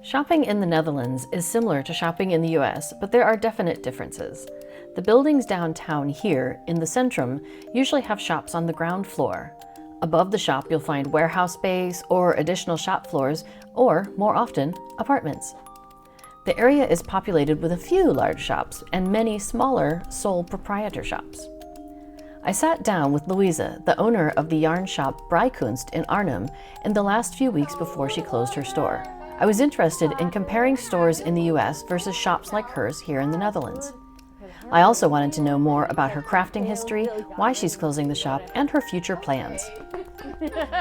Shopping in the Netherlands is similar to shopping in the US, but there are definite differences. The buildings downtown here, in the Centrum, usually have shops on the ground floor. Above the shop, you'll find warehouse space or additional shop floors, or, more often, apartments. The area is populated with a few large shops and many smaller sole proprietor shops. I sat down with Louise, the owner of the yarn shop Breikunst in Arnhem, in the last few weeks before she closed her store. I was interested in comparing stores in the US versus shops like hers here in the Netherlands. I also wanted to know more about her crafting history, why she's closing the shop, and her future plans.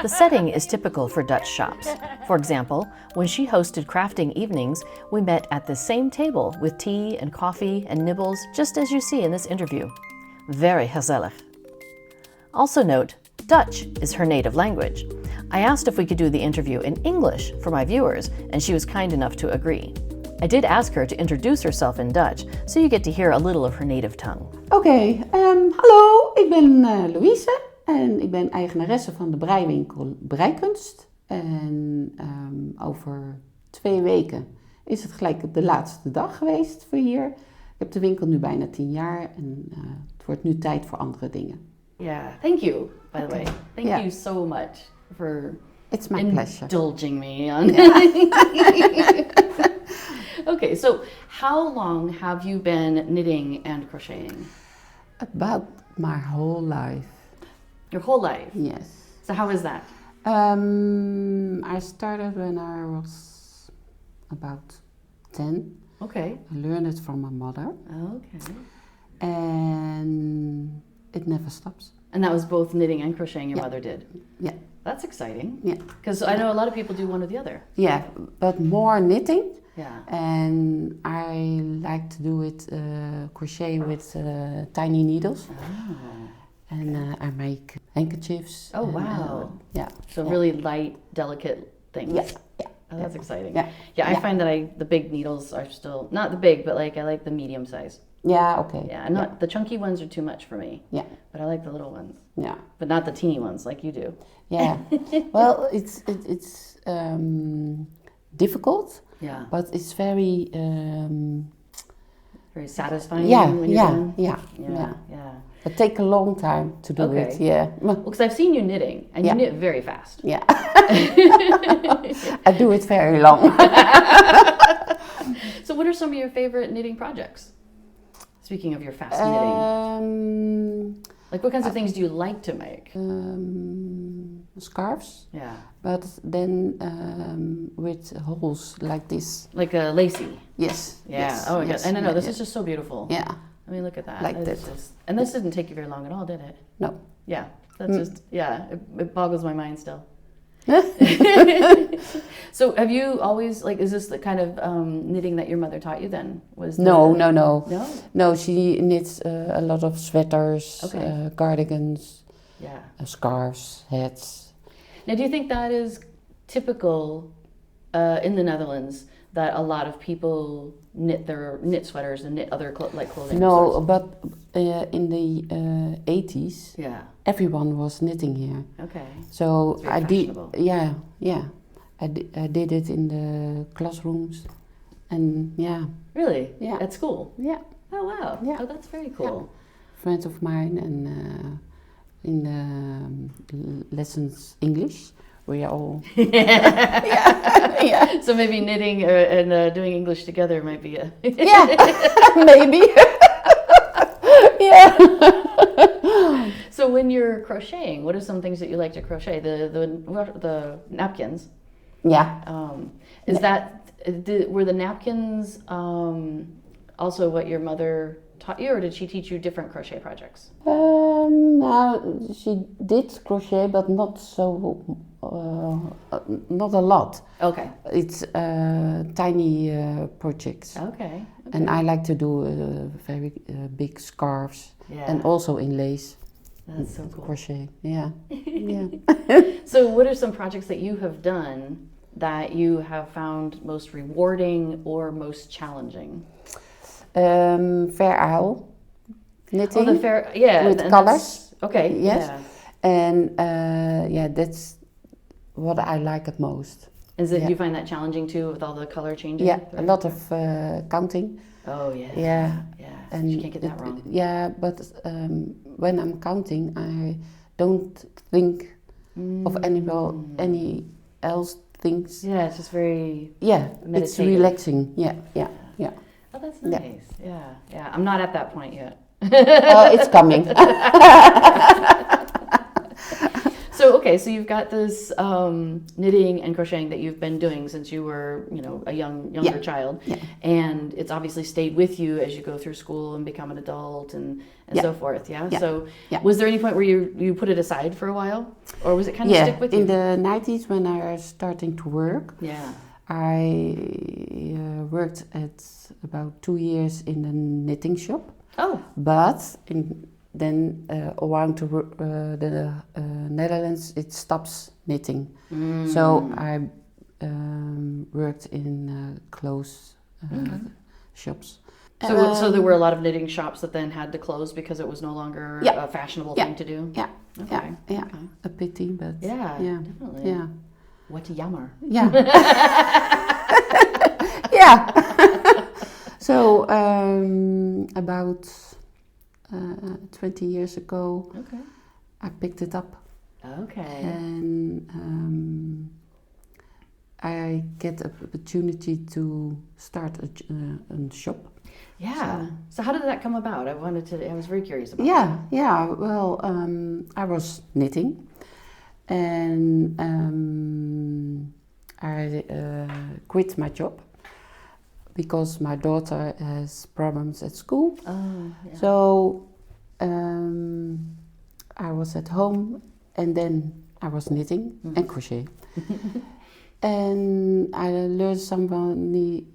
The setting is typical for Dutch shops. For example, when she hosted crafting evenings, we met at the same table with tea and coffee and nibbles, just as you see in this interview. Very gezellig. Also note, Dutch is her native language. I asked if we could do the interview in English for my viewers, and she was kind enough to agree. I did ask her to introduce herself in Dutch, so you get to hear a little of her native tongue. Oké, hallo, ik ben Louise en ik ben eigenaresse van de breiwinkel Breikunst. En over 2 weken is het gelijk de laatste dag geweest voor hier. Ik heb de winkel nu bijna 10 jaar en het wordt nu tijd voor andere dingen. Yeah, thank you, by the way. Thank you so much for It's my pleasure. Indulging me on. Okay, so how long have you been knitting and crocheting? About my whole life. Your whole life? Yes. So how is that? I started when I was about 10. Okay. I learned it from my mother. Okay. And it never stops. And that was both knitting and crocheting your mother did? Yeah. That's exciting. Yeah. Because I know a lot of people do one or the other. Yeah, but more knitting. Yeah. And I like to do it crochet with tiny needles. Oh. And I make handkerchiefs. Oh, wow. Yeah. So really light, delicate things. Yeah. Yeah. Oh, that's exciting. Yeah. Yeah, I find that the big needles are still, not the big, but I like the medium size. Yeah, okay. Yeah, not the chunky ones are too much for me. Yeah. But I like the little ones. Yeah. But not the teeny ones like you do. Yeah. Well, it's difficult. Yeah. But it's very very satisfying when you're done. Yeah. It takes a long time to do it. Yeah. Well, because I've seen you knitting, and you knit very fast. Yeah. I do it very long. So, what are some of your favorite knitting projects? Speaking of your fast knitting, like what kinds of things do you like to make? Scarves. Yeah. But then with holes like this. Like a lacy. Yes. Yeah. Yes. Oh my god. And I know this is yes. just so beautiful. Yeah. I mean, look at that. Like It's that. And this didn't take you very long at all, did it? No. Yeah. That's just it boggles my mind still. So have you always, is this the kind of knitting that your mother taught you then? No, she knits a lot of sweaters, cardigans, scarves, hats. Now, do you think that is typical in the Netherlands, that a lot of people knit sweaters and knit other clothing? No, but in the 80s, everyone was knitting here. Okay. So I did. Yeah. I did it in the classrooms, and Really? Yeah. At school? Yeah. Oh wow. Yeah. Oh, that's very cool. Yeah. Friends of mine and in the lessons English, we are all. Yeah. So maybe knitting and doing English together might be a. Maybe. Yeah. So when you're crocheting, what are some things that you like to crochet? The napkins. Yeah. Were the napkins also what your mother taught you, or did she teach you different crochet projects? No, she did crochet, but not so, not a lot. Okay. It's tiny projects. Okay. And I like to do very big scarves, and also in lace. That's so cool. Crochet, yeah. Yeah. So what are some projects that you have done that you have found most rewarding or most challenging? Fair owl knitting. Oh, the fair, with colors. Okay. Yes. Yeah. And that's what I like it most. Is it Yeah. you find that challenging too with all the color changing? Yeah, a lot of counting. Oh yeah. Yeah. Yeah. And You can't get that wrong. Yeah, but when I'm counting, I don't think of any else things. Yeah, it's just very Yeah, it's meditative. relaxing. Yeah. Oh, that's Yeah. nice. Yeah. I'm not at that point yet. It's coming. So you've got this knitting and crocheting that you've been doing since you were, a younger child, and it's obviously stayed with you as you go through school and become an adult and so forth. Yeah. So, was there any point where you put it aside for a while, or was it kind of stick with you? In the 90s when I was starting to work, I worked at about 2 years in a knitting shop. Oh. But then around the Netherlands, it stops knitting. So I worked in clothes shops. So there were a lot of knitting shops that then had to close because it was no longer a fashionable thing to do? Yeah. Okay. Yeah. A pity, but yeah, definitely. Yeah. What a jammer. Yeah. Yeah. So about 20 years ago, I picked it up. Okay. And I get an opportunity to start a shop. Yeah. So how did that come about? I was very curious about that. Yeah. Well, I was knitting, and I quit my job because my daughter has problems at school. Oh, yeah. So I was at home, and then I was knitting and crochet. And I learned somebody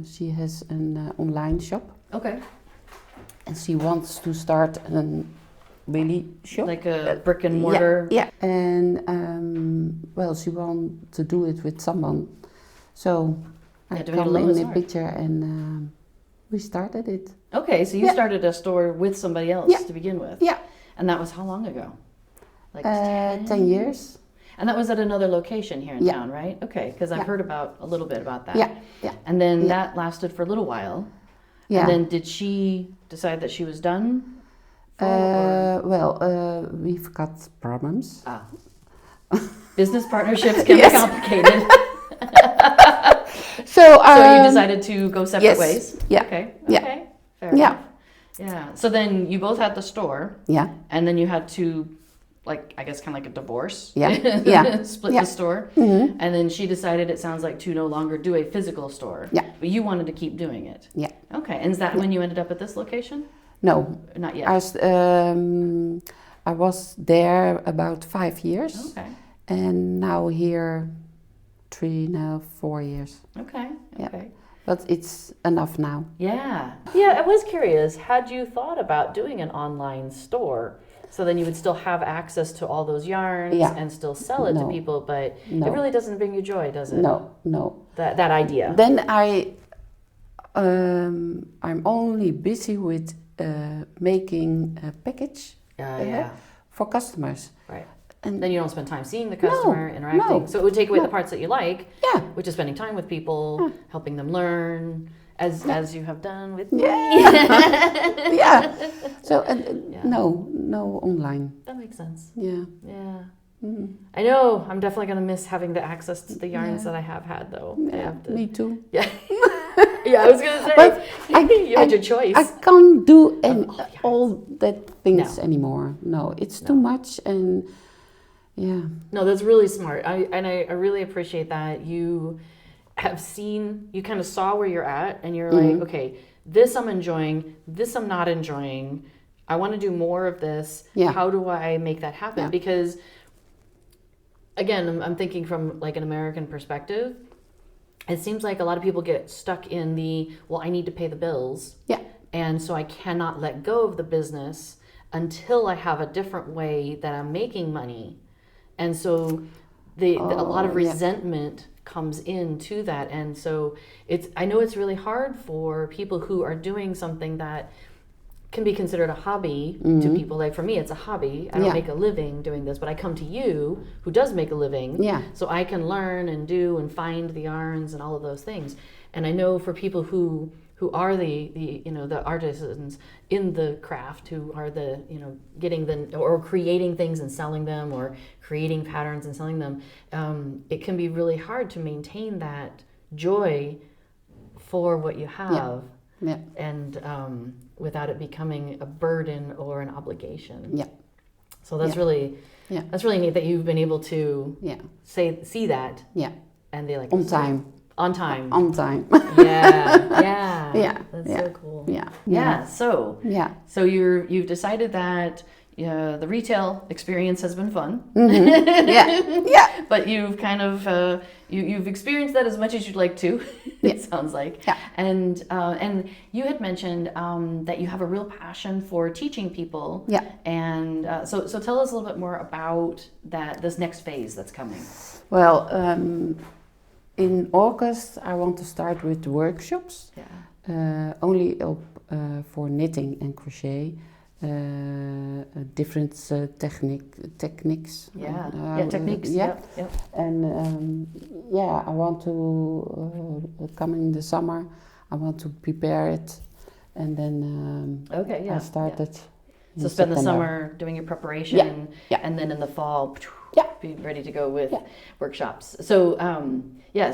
she has an online shop. Okay. And she wants to start a really shop. Like a brick and mortar? Yeah. And she wants to do it with someone. So I come in the picture and we started it. Okay, so you started a store with somebody else to begin with? Yeah. And that was how long ago? Like 10 years. And that was at another location here in town, right? Okay, because I've heard a little bit about that. Yeah. And then that lasted for a little while. Yeah. And then did she decide that she was done? We've got problems. Business partnerships can be complicated. So you decided to go separate ways? Yeah. Okay. Fair enough. Yeah. So then you both had the store. Yeah. And then you had to, I guess kind of like a divorce. Yeah. Split the store. Mm-hmm. And then she decided, it sounds like, to no longer do a physical store. Yeah. But you wanted to keep doing it. Yeah. Okay. And is that when you ended up at this location? No. Not yet. I was there about 5 years. Okay. And now here 4 years. Okay. Yeah. But it's enough now. Yeah. Yeah, I was curious. Had you thought about doing an online store? So then you would still have access to all those yarns and still sell it to people, but it really doesn't bring you joy, does it? No. That idea. Then I'm only busy with making a package for customers. Right. And then you don't spend time seeing the customer, interacting. So it would take away the parts that you like, which is spending time with people, helping them learn, as you have done with me. Yeah. So no online. That makes sense. Yeah. Yeah. Mm-hmm. I know. I'm definitely going to miss having the access to the yarns that I have had, though. Yeah, me too. Yeah. Yeah, I was going to say. But you had your choice. I can't do all that things anymore. No, it's too much and... Yeah. No, that's really smart. I really appreciate that. You kind of saw where you're at and you're like, okay, this I'm enjoying, this I'm not enjoying. I want to do more of this. Yeah. How do I make that happen? Yeah. Because, again, I'm thinking from an American perspective. It seems like a lot of people get stuck in I need to pay the bills. Yeah. And so I cannot let go of the business until I have a different way that I'm making money. And so a lot of resentment comes into that. And so I know it's really hard for people who are doing something that can be considered a hobby to people. Like for me, it's a hobby. I don't make a living doing this, but I come to you, who does make a living, so I can learn and do and find the yarns and all of those things. And I know for people who are the artisans in the craft, who are the getting or creating things and selling them, or creating patterns and selling them, it can be really hard to maintain that joy for what you have, and without it becoming a burden or an obligation. So that's really neat that you've been able to see that. And they like on time. On time. On time. That's so cool. So you've decided that the retail experience has been fun. But you've kind of you've experienced that as much as you'd like to. It sounds like. And you had mentioned that you have a real passion for teaching people. And so tell us a little bit more about this next phase that's coming. Well, in August, I want to start with workshops, only for knitting and crochet, different techniques. Techniques. And I want to coming the summer, I want to prepare it, and then I started. So spend the summer doing your preparation, and then in the fall, be ready to go with workshops. So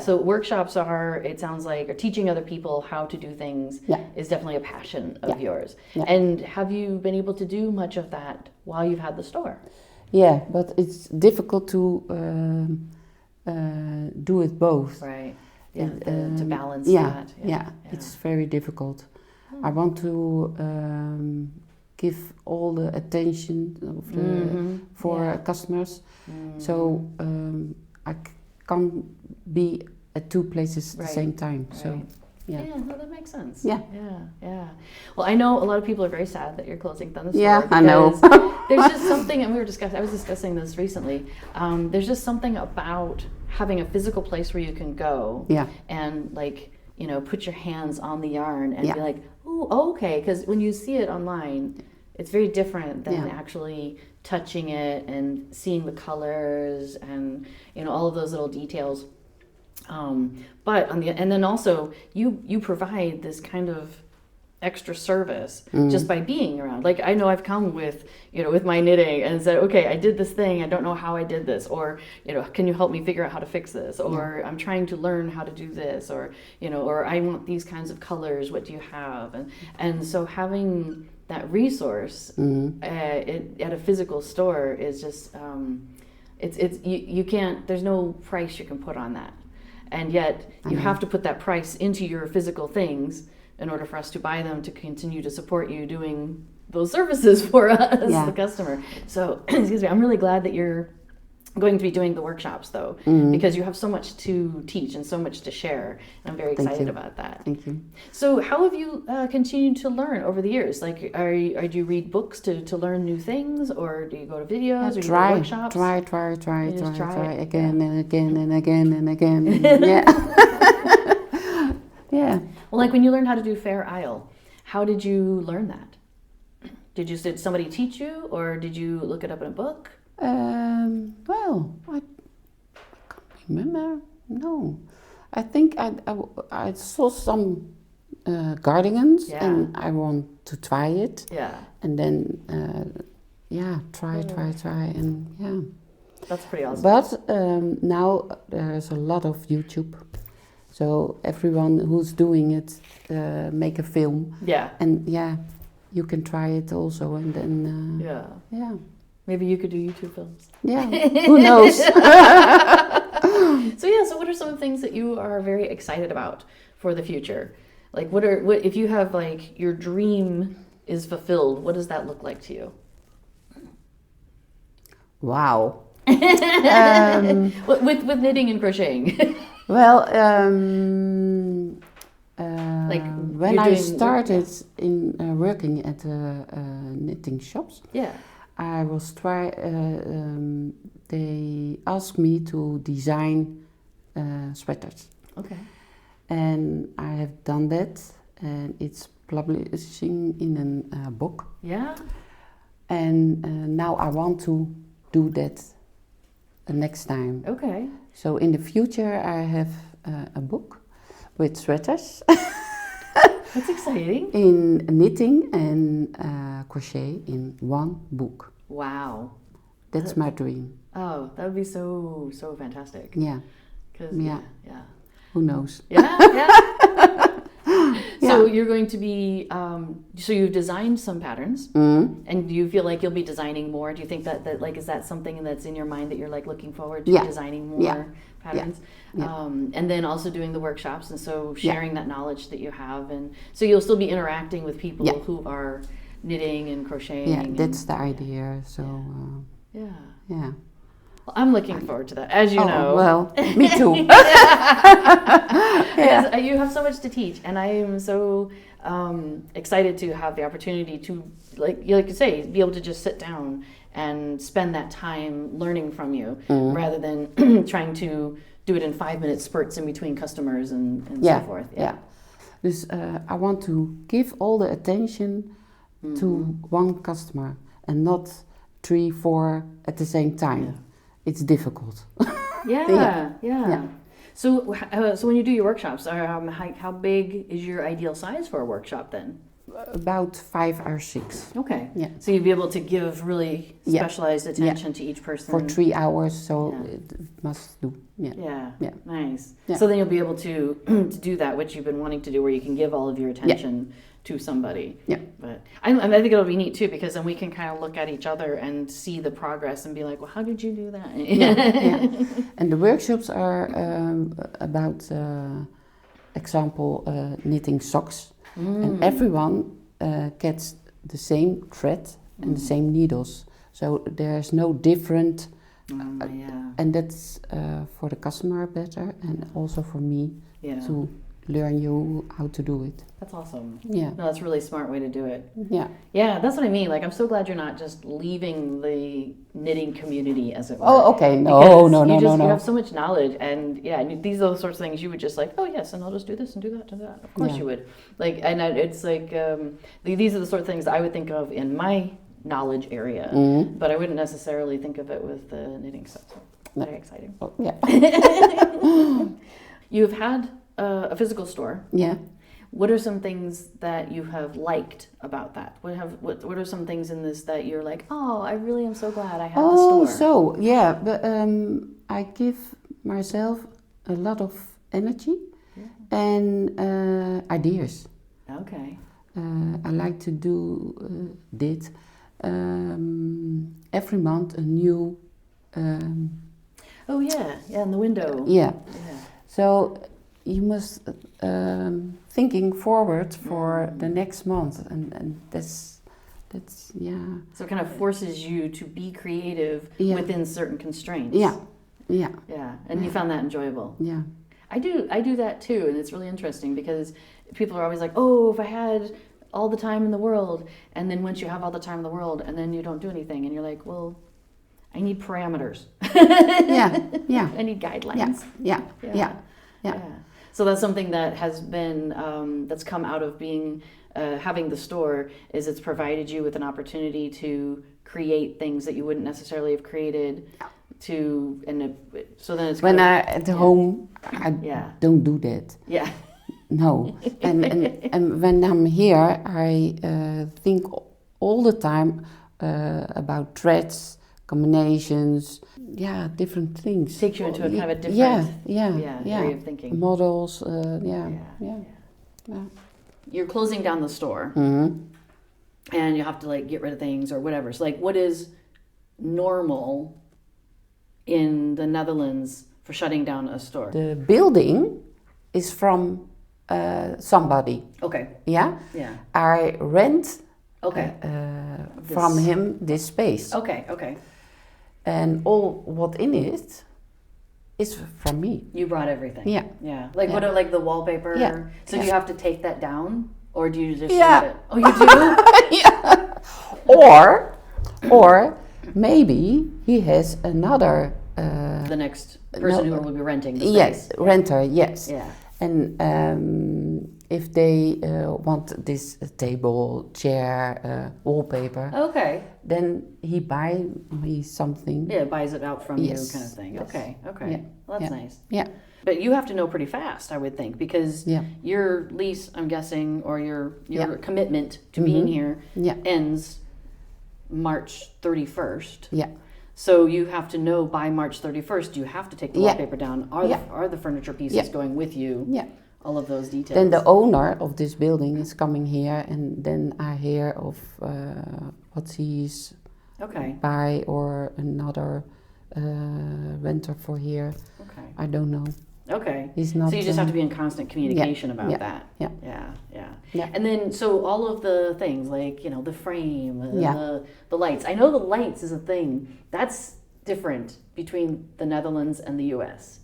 so workshops it sounds like, or teaching other people how to do things is definitely a passion of yours. And have you been able to do much of that while you've had the store? Yeah, but it's difficult to do it both. Right. Yeah, to balance that. It's very difficult. I want to give all the attention for customers. So I can't be at two places at the same time. So that makes sense. Yeah. Well, I know a lot of people are very sad that you're closing down the store. Yeah, I know. There's just something, and I was discussing this recently. There's just something about having a physical place where you can go and put your hands on the yarn and be like, oh, okay, because when you see it online, it's very different than actually touching it and seeing the colors and all of those little details. But and then also you provide this kind of extra service just by being around. Like I know I've come with my knitting and said, okay, I did this thing, I don't know how I did this, or can you help me figure out how to fix this, or I'm trying to learn how to do this, or or I want these kinds of colors, what do you have? And so having that resource at a physical store is just you can't, there's no price you can put on that, and yet you have to put that price into your physical things in order for us to buy them, to continue to support you doing those services for us, the customer. So excuse me, I'm really glad that you're going to be doing the workshops though, because you have so much to teach and so much to share. And I'm very excited about that. Thank you. So how have you continued to learn over the years? Like, do you read books to learn new things, or do you go to videos, or do you go to workshops? Try again and again and again and again. Well, like when you learned how to do Fair Isle, how did you learn that? Did somebody teach you, or did you look it up in a book? Well, I can't remember. No, I think I saw some cardigans and I want to try it. And then try and That's pretty awesome. But now there's a lot of YouTube, so everyone who's doing it make a film. And you can try it also, and then maybe you could do YouTube films. Yeah, who knows? So what are some of the things that you are very excited about for the future? Like what if you have like your dream is fulfilled, what does that look like to you? Wow. With knitting and crocheting. Well, when I started in working at knitting shops, I was they asked me to design sweaters. Okay. And I have done that, and it's publishing in a book. Yeah. And now I want to do that next time. Okay. So in the future I have a book with sweaters. That's exciting. In knitting and crochet in one book. Wow. That's my dream. Oh, that would be so fantastic. Yeah. 'Cause, Yeah. Yeah. Who knows? Yeah. Yeah. So you're going to be, so you've designed some patterns, and do you feel like you'll be designing more? Do you think that like, is that something that's in your mind that you're like looking forward to designing more patterns? Yeah. And then also doing the workshops, and so sharing that knowledge that you have, and so you'll still be interacting with people who are knitting and crocheting. Yeah, that's the idea. So, yeah. Well, I'm looking forward to that, as you know. Well, me too. Because you have so much to teach, and I am so excited to have the opportunity to, like you say, be able to just sit down and spend that time learning from you, rather than trying to do it in 5-minute spurts in between customers and so forth. Yeah. Dus I want to give all the attention to one customer and not 3, 4 at the same time. Yeah. It's difficult. Yeah. So, so when you do your workshops, how big is your ideal size for a workshop then? About 5 or 6. Okay. Yeah. So you'd be able to give really specialized attention to each person for 3 hours. So it must do. Yeah. Nice. Yeah. So then you'll be able to do that, which you've been wanting to do, where you can give all of your attention to somebody. Yeah. But I think it'll be neat too, because then we can kind of look at each other and see the progress and be like, well, how did you do that? And the workshops are about, example, knitting socks. And everyone gets the same thread and the same needles. So there's no different, and that's for the customer better, and also for me to learn you how to do it. That's awesome. Yeah. No, that's a really smart way to do it. Yeah. Yeah, that's what I mean. Like, I'm so glad you're not just leaving the knitting community, as it were. Oh, okay. No. You have so much knowledge, and these are the sorts of things you would just like, oh yes, and I'll just do this and do that and that. Of course you would. Like, and it's like, these are the sort of things that I would think of in my knowledge area, but I wouldn't necessarily think of it with the knitting stuff. So very exciting. Oh, yeah. You've had a physical store. Yeah. What are some things that you have liked about that? What are some things in this that you're like, oh, I really am so glad I have the store? Oh, so yeah, but I give myself a lot of energy and ideas. Okay. I like to do every month a new. Oh yeah, in the window. Yeah. So you must thinking forward for the next month, and that's So it kind of forces you to be creative within certain constraints. Yeah. And you found that enjoyable. Yeah. I do that too, and it's really interesting because people are always like, oh, if I had all the time in the world, and then once you have all the time in the world, and then you don't do anything, and you're like, well, I need parameters. I need guidelines. Yeah. So that's something that has been that's come out of being having the store. Is it's provided you with an opportunity to create things that you wouldn't necessarily have created. So then it's when I at home I don't do that. Yeah. No. and when I'm here I think all the time about threads, combinations, different things. Takes you into a kind of a different area of thinking. Models, You're closing down the store, and you have to like get rid of things or whatever. So like, what is normal in the Netherlands for shutting down a store? The building is from somebody. Okay. Yeah. Yeah. I rent. Okay. From him this space. Okay. And all what in it is from me. You brought everything. Yeah. Like what are like the wallpaper? Yeah. So do you have to take that down, or do you just leave it? Oh, you do? Yeah. Or maybe he has another. The next person who will be renting the space. Yes, renter. Yes. Yeah. And if they want this table, chair, wallpaper, Okay. then he buy me something. Yeah, it buys it out from you Yes, kind of thing. yes. Okay, okay. Yeah, Well, that's yeah, nice. Yeah, But you have to know pretty fast, I would think, because yeah, your lease, I'm guessing, or your Yeah. commitment to being here yeah, ends March 31st. yeah. So you have to know by March 31st, you have to take the Yeah. wallpaper down. Are the furniture pieces Yeah. going with you? Yeah. All of those details. Then the owner of this building is coming here, and then I hear of what he's Okay. buy or another renter for here. Okay. I don't know. Okay. He's not. So you just have to be in constant communication about yeah, that. yeah. Yeah. Yeah. Yeah. And then, so all of the things like, the frame, Yeah. the lights. I know the lights is a thing. That's different between the Netherlands and the US.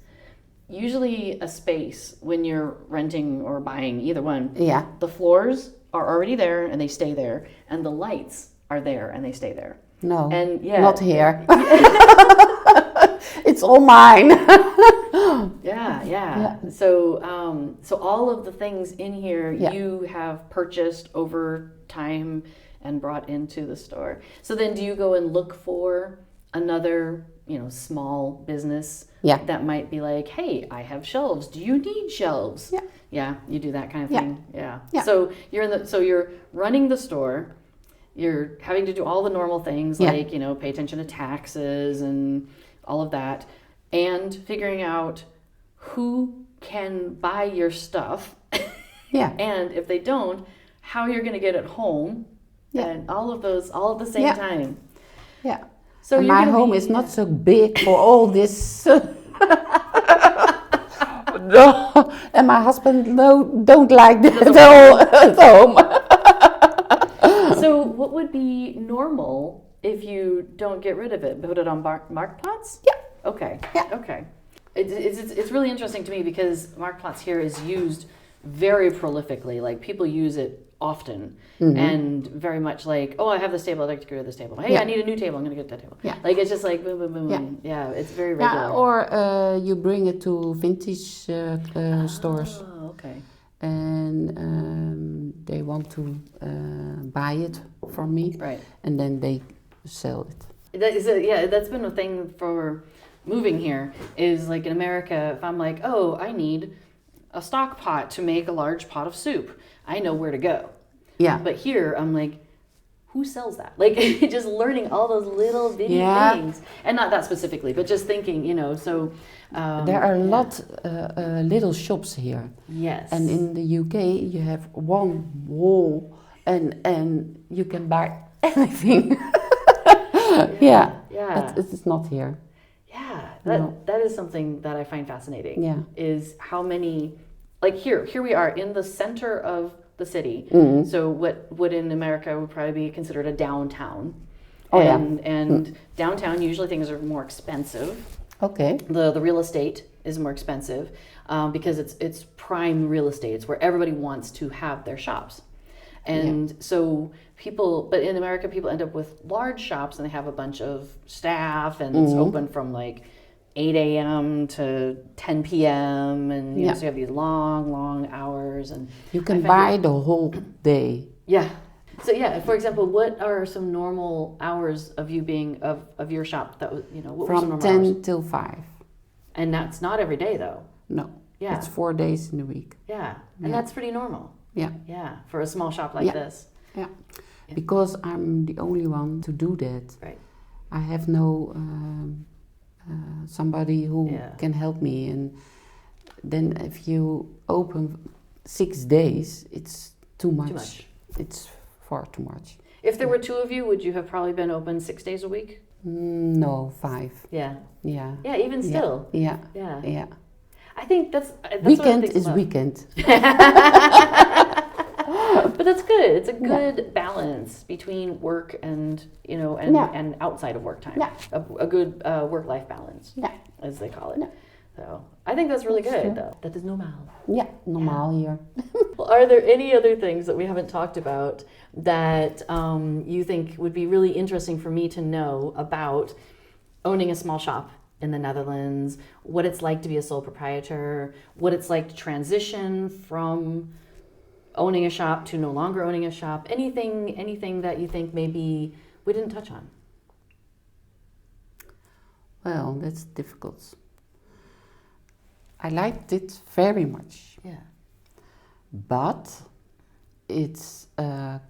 Usually a space, when you're renting or buying, either one, Yeah. the floors are already there and they stay there, and the lights are there and they stay there. No. And yeah. Not here. It's all mine. Yeah. So, so all of the things in here Yeah. you have purchased over time and brought into the store. So then, do you go and look for another, small business Yeah. that might be like, hey, I have shelves. Do you need shelves? Yeah. Yeah, you do that kind of Yeah. thing. Yeah. Yeah. So you're running the store. You're having to do all the normal things Yeah. like, pay attention to taxes and all of that, and figuring out who can buy your stuff. Yeah. And if they don't, how you're going to get it home. Yeah. And all of those all at the same Yeah. time. Yeah. So And you're my gonna home be- is not so big for all this. No. And my husband don't like the home. So what would be normal if you don't get rid of it? Put it on Marktplaats? Yeah. Okay. Yeah. Okay. It's really interesting to me because Marktplaats here is used very prolifically. Like, people use it often, and very much like, oh, I have this table, I'd like to get rid of this table. Hey, Yeah. I need a new table, I'm going to get that table. Yeah. Like, it's just like boom, boom, boom, Yeah. boom. Yeah, it's very regular. Yeah, or you bring it to vintage stores, Oh, okay. and they want to buy it from me, Right. and then they sell it. That's been a thing for moving here, is like in America, if I'm like, oh, I need a stock pot to make a large pot of soup, I know where to go. Yeah. But here, I'm like, who sells that? Like, just learning all those little bitty Yeah. things. And not that specifically, but just thinking, so... There are a lot little shops here. Yes. And in the UK, you have one wall, and you can buy anything. Yeah. Yeah. It's not here. Yeah, No. that is something that I find fascinating. Yeah. Is how many, like here we are in the center of the city. Mhm. So what would in America would probably be considered a downtown. Oh, yeah. And downtown, usually things are more expensive. Okay. The real estate is more expensive because it's prime real estate. It's where everybody wants to have their shops. And so but in America, people end up with large shops and they have a bunch of staff, and it's open from like 8 a.m. to 10 p.m. And so you have these long hours. And You can buy the whole day. yeah. So for example, what are some normal hours of you being of your shop? That was, what were some From normal 10 hours? till 5. And that's not every day though. No. Yeah. It's 4 days in a week. Yeah. And that's pretty normal. Yeah. Yeah, for a small shop like this. Yeah. Because I'm the only one to do that. Right. I have no somebody who can help me. And then if you open 6 days, it's too much. Too much. It's far too much. If there were two of you, would you have probably been open 6 days a week? No, 5. Yeah. Yeah. Yeah, even still. Yeah. Yeah. Yeah. I think that's Weekend what I think is about. weekend. But that's good. It's a good balance between work and and outside of work time. Yeah. A good work-life balance, Yeah. as they call it. Yeah. So I think that's really good, true. though. That is normal. Yeah, normaal here. Well, are there any other things that we haven't talked about that you think would be really interesting for me to know about owning a small shop in the Netherlands, what it's like to be a sole proprietor, what it's like to transition from owning a shop to no longer owning a shop, anything that you think maybe we didn't touch on. Well, that's difficult. I liked it very much. Yeah. But it's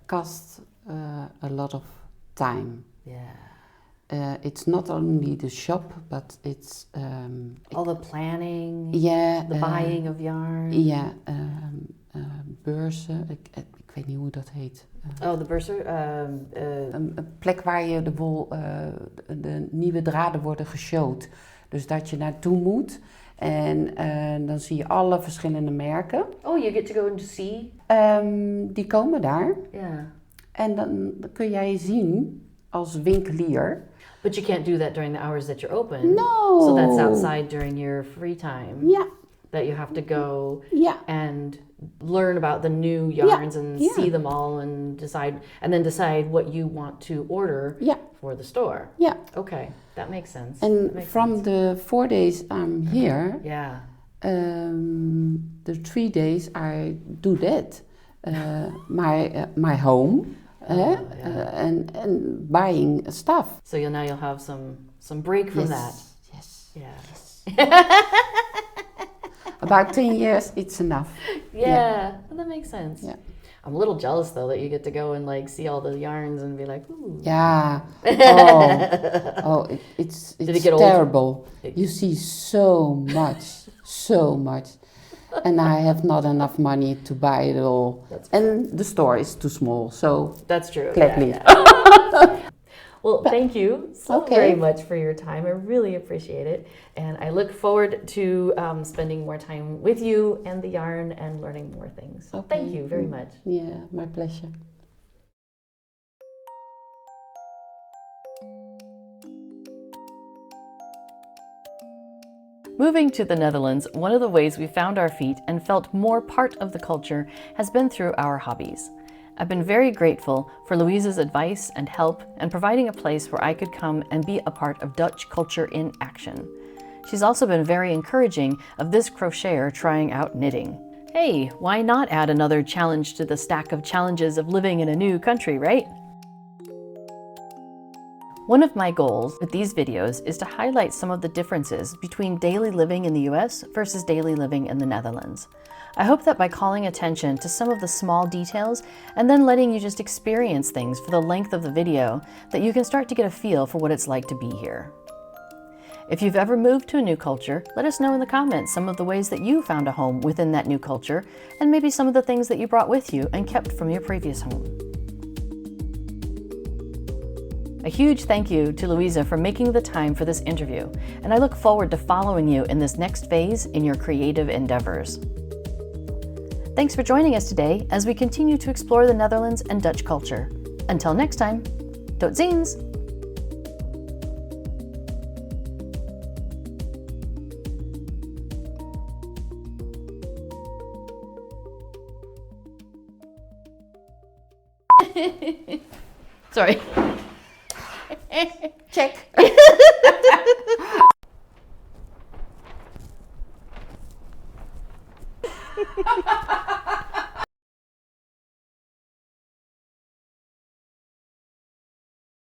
cost a lot of time. Yeah. It's not only the shop, but it's All the planning, yeah, the buying of yarn. Ja, beurzen. Ik weet niet hoe dat heet. Oh, the bursar. Een plek waar je de wol, de nieuwe draden worden geshowd. Dus dat je naartoe moet. En dan zie je alle verschillende merken. Oh, you get to go and to see? Die komen daar. Yeah. En dan kun jij zien als winkelier. But you can't do that during the hours that you're open. No. So that's outside during your free time. Ja. That you have to go Ja. and learn about the new yarns and Yeah. see them all and decide what you want to order Ja. for the store. Ja. Okay, that makes sense. And That makes from sense. the 4 days I'm here, Yeah. the 3 days I do that. My home. Yeah. And buying stuff. So you'll have some break from that. Yes. Yeah. About 10 years, it's enough. Yeah. Well, that makes sense. Yeah. I'm a little jealous though that you get to go and like see all the yarns and be like, ooh. Yeah. It's Did it get old? terrible. You see so much. And I have not enough money to buy it all. And the store is too small, so That's true. gladly. Yeah. Well, thank you so Okay. very much for your time. I really appreciate it. And I look forward to spending more time with you and the yarn and learning more things. So Okay. thank you very much. Yeah, my pleasure. Moving to the Netherlands, one of the ways we found our feet and felt more part of the culture has been through our hobbies. I've been very grateful for Louise's advice and help and providing a place where I could come and be a part of Dutch culture in action. She's also been very encouraging of this crocheter trying out knitting. Hey, why not add another challenge to the stack of challenges of living in a new country, right? One of my goals with these videos is to highlight some of the differences between daily living in the US versus daily living in the Netherlands. I hope that by calling attention to some of the small details and then letting you just experience things for the length of the video, that you can start to get a feel for what it's like to be here. If you've ever moved to a new culture, let us know in the comments some of the ways that you found a home within that new culture, and maybe some of the things that you brought with you and kept from your previous home. A huge thank you to Louisa for making the time for this interview, and I look forward to following you in this next phase in your creative endeavors. Thanks for joining us today as we continue to explore the Netherlands and Dutch culture. Until next time, tot ziens! Sorry. Check.